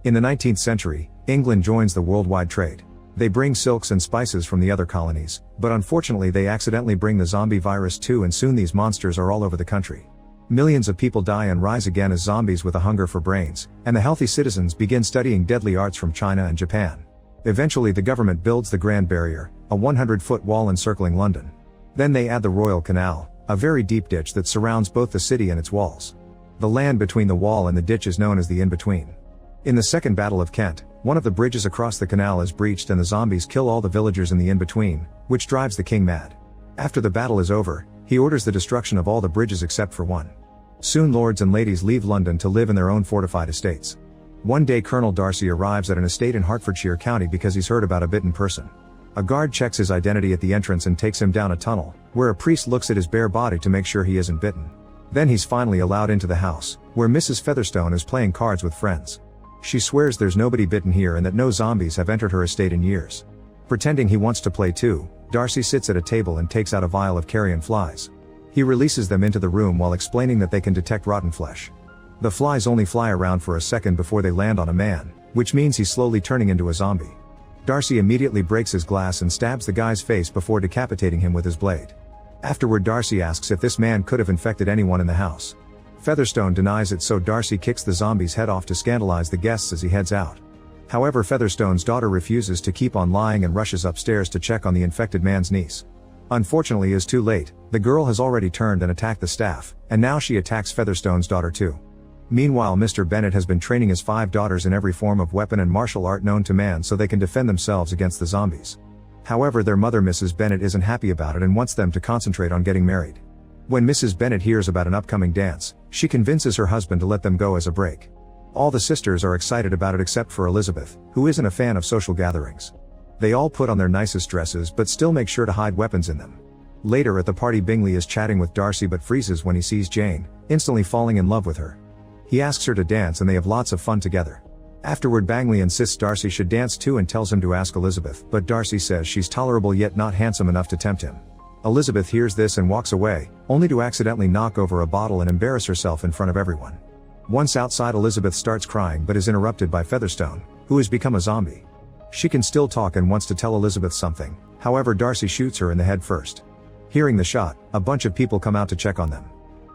In the 19th century, England joins the worldwide trade. They bring silks and spices from the other colonies, but unfortunately they accidentally bring the zombie virus too, and soon these monsters are all over the country. Millions of people die and rise again as zombies with a hunger for brains, and the healthy citizens begin studying deadly arts from China and Japan. Eventually the government builds the Grand Barrier, a 100-foot wall encircling London. Then they add the Royal Canal, a very deep ditch that surrounds both the city and its walls. The land between the wall and the ditch is known as the in-between. In the Second Battle of Kent, one of the bridges across the canal is breached and the zombies kill all the villagers in the in-between, which drives the king mad. After the battle is over, he orders the destruction of all the bridges except for one. Soon lords and ladies leave London to live in their own fortified estates. One day Colonel Darcy arrives at an estate in Hertfordshire County because he's heard about a bitten person. A guard checks his identity at the entrance and takes him down a tunnel, where a priest looks at his bare body to make sure he isn't bitten. Then he's finally allowed into the house, where Mrs. Featherstone is playing cards with friends. She swears there's nobody bitten here and that no zombies have entered her estate in years. Pretending he wants to play too, Darcy sits at a table and takes out a vial of carrion flies. He releases them into the room while explaining that they can detect rotten flesh. The flies only fly around for a second before they land on a man, which means he's slowly turning into a zombie. Darcy immediately breaks his glass and stabs the guy's face before decapitating him with his blade. Afterward Darcy asks if this man could have infected anyone in the house. Featherstone denies it, so Darcy kicks the zombie's head off to scandalize the guests as he heads out. However, Featherstone's daughter refuses to keep on lying and rushes upstairs to check on the infected man's niece. Unfortunately, it's too late. The girl has already turned and attacked the staff, and now she attacks Featherstone's daughter too. Meanwhile, Mr. Bennet has been training his 5 daughters in every form of weapon and martial art known to man so they can defend themselves against the zombies. However, their mother Mrs. Bennet isn't happy about it and wants them to concentrate on getting married. When Mrs. Bennet hears about an upcoming dance, she convinces her husband to let them go as a break. All the sisters are excited about it except for Elizabeth, who isn't a fan of social gatherings. They all put on their nicest dresses but still make sure to hide weapons in them. Later at the party, Bingley is chatting with Darcy but freezes when he sees Jane, instantly falling in love with her. He asks her to dance and they have lots of fun together. Afterward, Bingley insists Darcy should dance too and tells him to ask Elizabeth, but Darcy says she's tolerable yet not handsome enough to tempt him. Elizabeth hears this and walks away, only to accidentally knock over a bottle and embarrass herself in front of everyone. Once outside, Elizabeth starts crying but is interrupted by Featherstone, who has become a zombie. She can still talk and wants to tell Elizabeth something, however Darcy shoots her in the head first. Hearing the shot, a bunch of people come out to check on them.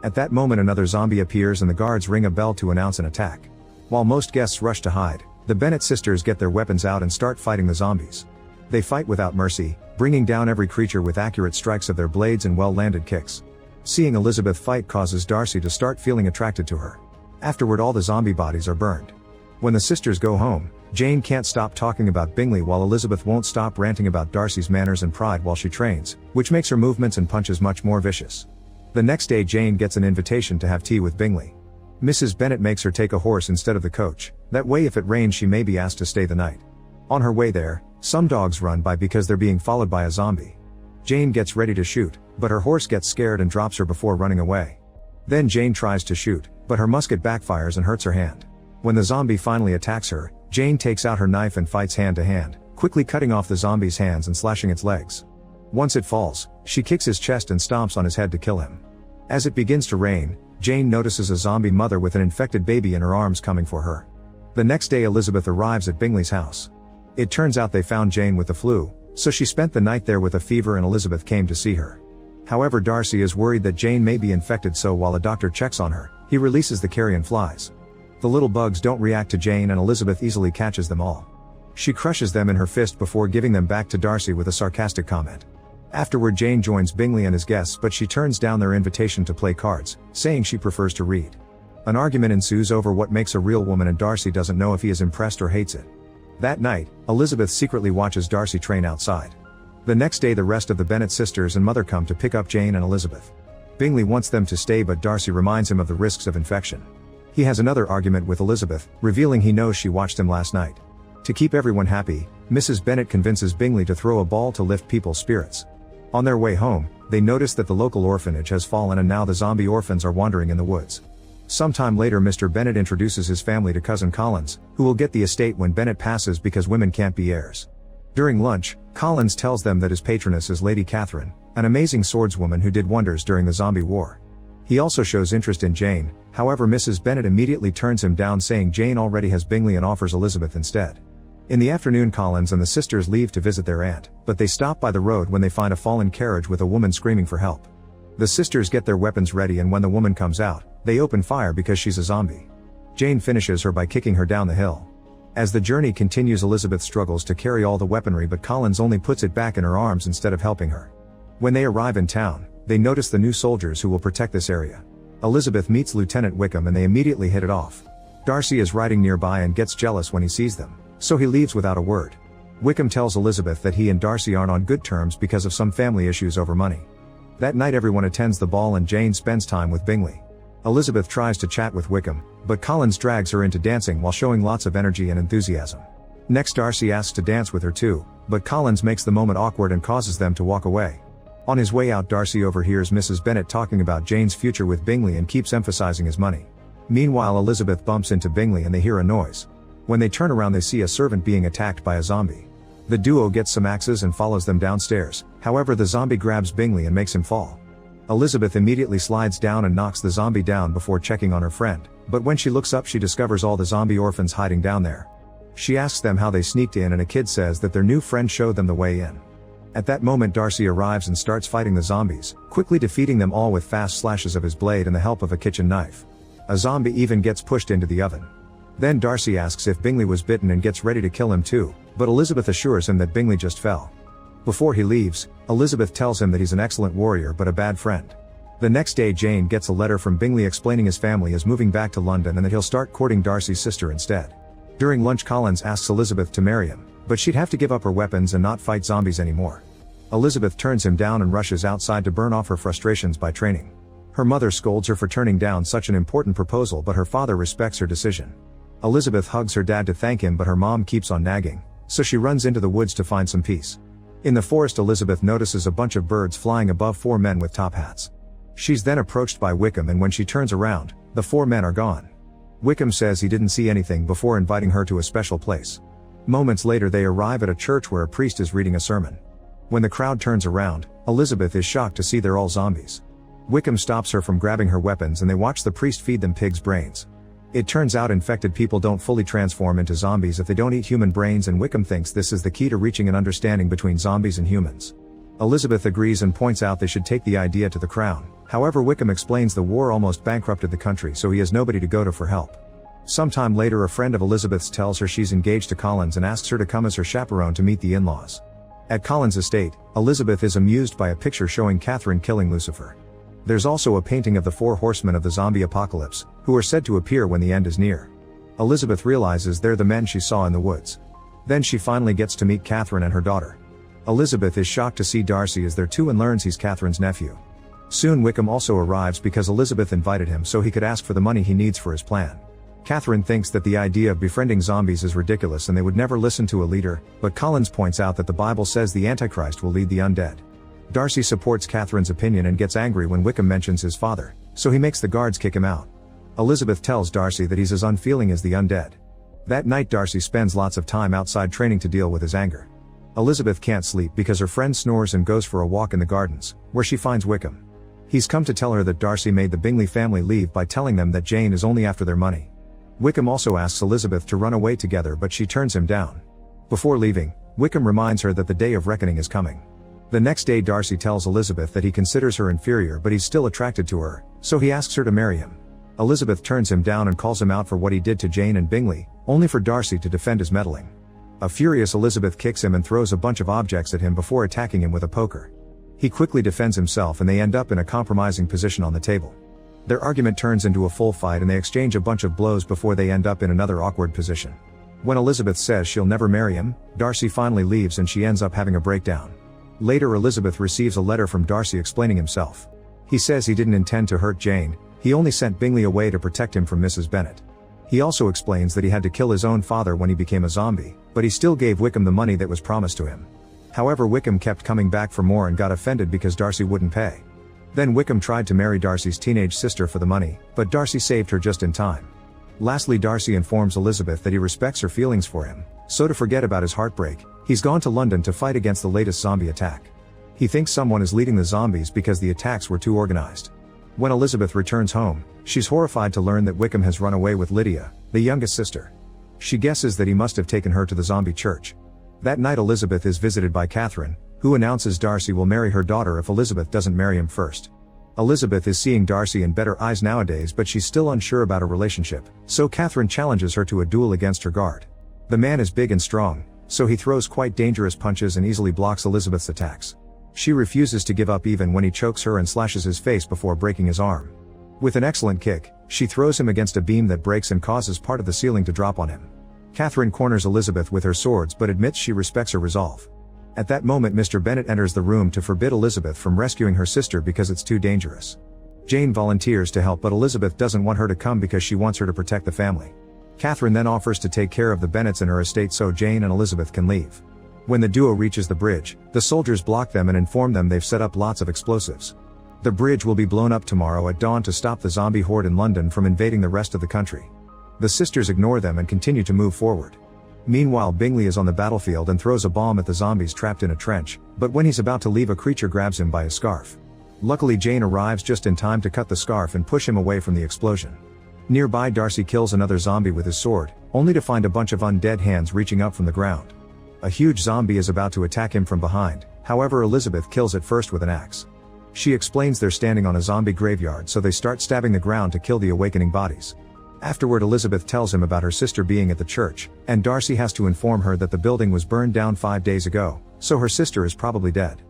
At that moment another zombie appears and the guards ring a bell to announce an attack. While most guests rush to hide, the Bennet sisters get their weapons out and start fighting the zombies. They fight without mercy, bringing down every creature with accurate strikes of their blades and well-landed kicks. Seeing Elizabeth fight causes Darcy to start feeling attracted to her. Afterward, all the zombie bodies are burned. When the sisters go home, Jane can't stop talking about Bingley while Elizabeth won't stop ranting about Darcy's manners and pride while she trains, which makes her movements and punches much more vicious. The next day Jane gets an invitation to have tea with Bingley. Mrs. Bennet makes her take a horse instead of the coach, that way if it rains she may be asked to stay the night. On her way there, some dogs run by because they're being followed by a zombie. Jane gets ready to shoot, but her horse gets scared and drops her before running away. Then Jane tries to shoot, but her musket backfires and hurts her hand. When the zombie finally attacks her, Jane takes out her knife and fights hand to hand, quickly cutting off the zombie's hands and slashing its legs. Once it falls, she kicks his chest and stomps on his head to kill him. As it begins to rain, Jane notices a zombie mother with an infected baby in her arms coming for her. The next day Elizabeth arrives at Bingley's house. It turns out they found Jane with the flu, so she spent the night there with a fever and Elizabeth came to see her. However, Darcy is worried that Jane may be infected, so while a doctor checks on her, he releases the carrion flies. The little bugs don't react to Jane and Elizabeth easily catches them all. She crushes them in her fist before giving them back to Darcy with a sarcastic comment. Afterward, Jane joins Bingley and his guests, but she turns down their invitation to play cards, saying she prefers to read. An argument ensues over what makes a real woman and Darcy doesn't know if he is impressed or hates it. That night, Elizabeth secretly watches Darcy train outside. The next day the rest of the Bennet sisters and mother come to pick up Jane and Elizabeth. Bingley wants them to stay but Darcy reminds him of the risks of infection. He has another argument with Elizabeth, revealing he knows she watched him last night. To keep everyone happy, Mrs. Bennet convinces Bingley to throw a ball to lift people's spirits. On their way home, they notice that the local orphanage has fallen and now the zombie orphans are wandering in the woods. Sometime later Mr. Bennet introduces his family to cousin Collins, who will get the estate when Bennet passes because women can't be heirs. During lunch, Collins tells them that his patroness is Lady Catherine, an amazing swordswoman who did wonders during the zombie war. He He also shows interest in Jane, however Mrs. Bennet immediately turns him down, saying Jane already has Bingley and offers Elizabeth instead. In the afternoon, Collins and the sisters leave to visit their aunt, but they stop by the road when they find a fallen carriage with a woman screaming for help. The sisters get their weapons ready, and when the woman comes out, they open fire because she's a zombie. Jane finishes her by kicking her down the hill. As the journey continues, Elizabeth struggles to carry all the weaponry, but Collins only puts it back in her arms instead of helping her. When they arrive in town, they notice the new soldiers who will protect this area. Elizabeth meets Lieutenant Wickham and they immediately hit it off. Darcy is riding nearby and gets jealous when he sees them, so he leaves without a word. Wickham tells Elizabeth that he and Darcy aren't on good terms because of some family issues over money. That night everyone attends the ball and Jane spends time with Bingley. Elizabeth tries to chat with Wickham, but Collins drags her into dancing while showing lots of energy and enthusiasm. Next, Darcy asks to dance with her too, but Collins makes the moment awkward and causes them to walk away. On his way out, Darcy overhears Mrs. Bennet talking about Jane's future with Bingley and keeps emphasizing his money. Meanwhile, Elizabeth bumps into Bingley and they hear a noise. When they turn around, they see a servant being attacked by a zombie. The duo gets some axes and follows them downstairs, however the zombie grabs Bingley and makes him fall. Elizabeth immediately slides down and knocks the zombie down before checking on her friend, but when she looks up she discovers all the zombie orphans hiding down there. She asks them how they sneaked in and a kid says that their new friend showed them the way in. At that moment Darcy arrives and starts fighting the zombies, quickly defeating them all with fast slashes of his blade and the help of a kitchen knife. A zombie even gets pushed into the oven. Then Darcy asks if Bingley was bitten and gets ready to kill him too, but Elizabeth assures him that Bingley just fell. Before he leaves, Elizabeth tells him that he's an excellent warrior but a bad friend. The next day Jane gets a letter from Bingley explaining his family is moving back to London and that he'll start courting Darcy's sister instead. During lunch, Collins asks Elizabeth to marry him, but she'd have to give up her weapons and not fight zombies anymore. Elizabeth turns him down and rushes outside to burn off her frustrations by training. Her mother scolds her for turning down such an important proposal, but her father respects her decision. Elizabeth hugs her dad to thank him, but her mom keeps on nagging, so she runs into the woods to find some peace. In the forest, Elizabeth notices a bunch of birds flying above 4 men with top hats. She's then approached by Wickham, and when she turns around, the 4 men are gone. Wickham says he didn't see anything before inviting her to a special place. Moments later they arrive at a church where a priest is reading a sermon. When the crowd turns around, Elizabeth is shocked to see they're all zombies. Wickham stops her from grabbing her weapons and they watch the priest feed them pig's brains. It turns out infected people don't fully transform into zombies if they don't eat human brains, and Wickham thinks this is the key to reaching an understanding between zombies and humans. Elizabeth agrees and points out they should take the idea to the crown. However, Wickham explains the war almost bankrupted the country, so he has nobody to go to for help. Sometime later, a friend of Elizabeth's tells her she's engaged to Collins and asks her to come as her chaperone to meet the in-laws. At Collins' estate, Elizabeth is amused by a picture showing Catherine killing Lucifer. There's also a painting of the 4 horsemen of the zombie apocalypse, who are said to appear when the end is near. Elizabeth realizes they're the men she saw in the woods. Then she finally gets to meet Catherine and her daughter. Elizabeth is shocked to see Darcy is there too and learns he's Catherine's nephew. Soon Wickham also arrives because Elizabeth invited him so he could ask for the money he needs for his plan. Catherine thinks that the idea of befriending zombies is ridiculous and they would never listen to a leader, but Collins points out that the Bible says the Antichrist will lead the undead. Darcy supports Catherine's opinion and gets angry when Wickham mentions his father, so he makes the guards kick him out. Elizabeth tells Darcy that he's as unfeeling as the undead. That night Darcy spends lots of time outside training to deal with his anger. Elizabeth can't sleep because her friend snores and goes for a walk in the gardens, where she finds Wickham. He's come to tell her that Darcy made the Bingley family leave by telling them that Jane is only after their money. Wickham also asks Elizabeth to run away together, but she turns him down. Before leaving, Wickham reminds her that the day of reckoning is coming. The next day Darcy tells Elizabeth that he considers her inferior but he's still attracted to her, so he asks her to marry him. Elizabeth turns him down and calls him out for what he did to Jane and Bingley, only for Darcy to defend his meddling. A furious Elizabeth kicks him and throws a bunch of objects at him before attacking him with a poker. He quickly defends himself and they end up in a compromising position on the table. Their argument turns into a full fight and they exchange a bunch of blows before they end up in another awkward position. When Elizabeth says she'll never marry him, Darcy finally leaves and she ends up having a breakdown. Later Elizabeth receives a letter from Darcy explaining himself. He says he didn't intend to hurt Jane, he only sent Bingley away to protect him from Mrs. Bennet. He also explains that he had to kill his own father when he became a zombie, but he still gave Wickham the money that was promised to him. However, Wickham kept coming back for more and got offended because Darcy wouldn't pay. Then Wickham tried to marry Darcy's teenage sister for the money, but Darcy saved her just in time. Lastly, Darcy informs Elizabeth that he respects her feelings for him, so to forget about his heartbreak, he's gone to London to fight against the latest zombie attack. He thinks someone is leading the zombies because the attacks were too organized. When Elizabeth returns home, she's horrified to learn that Wickham has run away with Lydia, the youngest sister. She guesses that he must have taken her to the zombie church. That night Elizabeth is visited by Catherine, who announces Darcy will marry her daughter if Elizabeth doesn't marry him first. Elizabeth is seeing Darcy in better eyes nowadays, but she's still unsure about a relationship, so Catherine challenges her to a duel against her guard. The man is big and strong, so he throws quite dangerous punches and easily blocks Elizabeth's attacks. She refuses to give up even when he chokes her and slashes his face before breaking his arm. With an excellent kick, she throws him against a beam that breaks and causes part of the ceiling to drop on him. Catherine corners Elizabeth with her swords but admits she respects her resolve. At that moment Mr. Bennet enters the room to forbid Elizabeth from rescuing her sister because it's too dangerous. Jane volunteers to help, but Elizabeth doesn't want her to come because she wants her to protect the family. Catherine then offers to take care of the Bennets and her estate so Jane and Elizabeth can leave. When the duo reaches the bridge, the soldiers block them and inform them they've set up lots of explosives. The bridge will be blown up tomorrow at dawn to stop the zombie horde in London from invading the rest of the country. The sisters ignore them and continue to move forward. Meanwhile, Bingley is on the battlefield and throws a bomb at the zombies trapped in a trench, but when he's about to leave, a creature grabs him by his scarf. Luckily, Jane arrives just in time to cut the scarf and push him away from the explosion. Nearby, Darcy kills another zombie with his sword, only to find a bunch of undead hands reaching up from the ground. A huge zombie is about to attack him from behind, however Elizabeth kills it first with an axe. She explains they're standing on a zombie graveyard, so they start stabbing the ground to kill the awakening bodies. Afterward, Elizabeth tells him about her sister being at the church, and Darcy has to inform her that the building was burned down 5 days ago, so her sister is probably dead.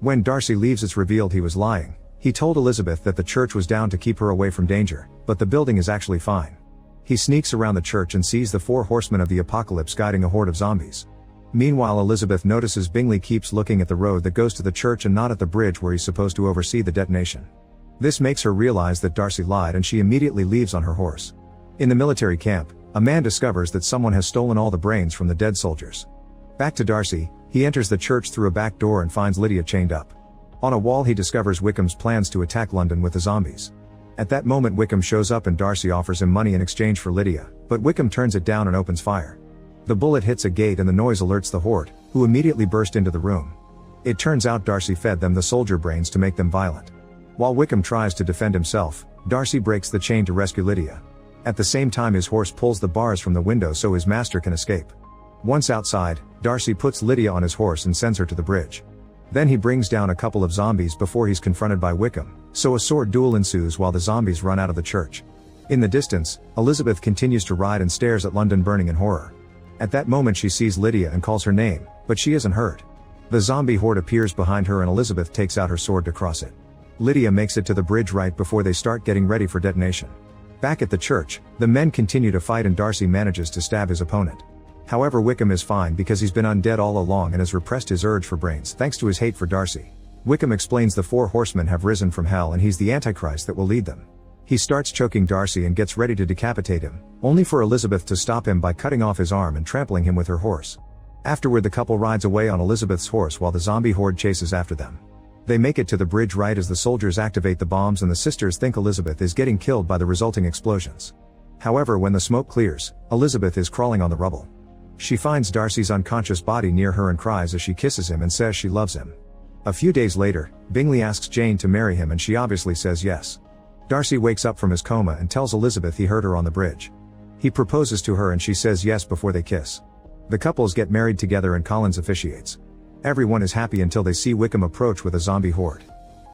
When Darcy leaves, it's revealed he was lying. He told Elizabeth that the church was down to keep her away from danger, but the building is actually fine. He sneaks around the church and sees the 4 horsemen of the apocalypse guiding a horde of zombies. Meanwhile, Elizabeth notices Bingley keeps looking at the road that goes to the church and not at the bridge where he's supposed to oversee the detonation. This makes her realize that Darcy lied, and she immediately leaves on her horse. In the military camp, a man discovers that someone has stolen all the brains from the dead soldiers. Back to Darcy, he enters the church through a back door and finds Lydia chained up. On a wall he discovers Wickham's plans to attack London with the zombies. At that moment Wickham shows up and Darcy offers him money in exchange for Lydia, but Wickham turns it down and opens fire. The bullet hits a gate and the noise alerts the horde, who immediately burst into the room. It turns out Darcy fed them the soldier brains to make them violent. While Wickham tries to defend himself, Darcy breaks the chain to rescue Lydia. At the same time, his horse pulls the bars from the window so his master can escape. Once outside, Darcy puts Lydia on his horse and sends her to the bridge. Then he brings down a couple of zombies before he's confronted by Wickham, so a sword duel ensues while the zombies run out of the church. In the distance, Elizabeth continues to ride and stares at London burning in horror. At that moment she sees Lydia and calls her name, but she isn't hurt. The zombie horde appears behind her and Elizabeth takes out her sword to cross it. Lydia makes it to the bridge right before they start getting ready for detonation. Back at the church, the men continue to fight and Darcy manages to stab his opponent. However, Wickham is fine because he's been undead all along and has repressed his urge for brains thanks to his hate for Darcy. Wickham explains the 4 horsemen have risen from hell and he's the Antichrist that will lead them. He starts choking Darcy and gets ready to decapitate him, only for Elizabeth to stop him by cutting off his arm and trampling him with her horse. Afterward, the couple rides away on Elizabeth's horse while the zombie horde chases after them. They make it to the bridge right as the soldiers activate the bombs and the sisters think Elizabeth is getting killed by the resulting explosions. However, when the smoke clears, Elizabeth is crawling on the rubble. She finds Darcy's unconscious body near her and cries as she kisses him and says she loves him. A few days later, Bingley asks Jane to marry him and she obviously says yes. Darcy wakes up from his coma and tells Elizabeth he heard her on the bridge. He proposes to her and she says yes before they kiss. The couples get married together and Collins officiates. Everyone is happy until they see Wickham approach with a zombie horde.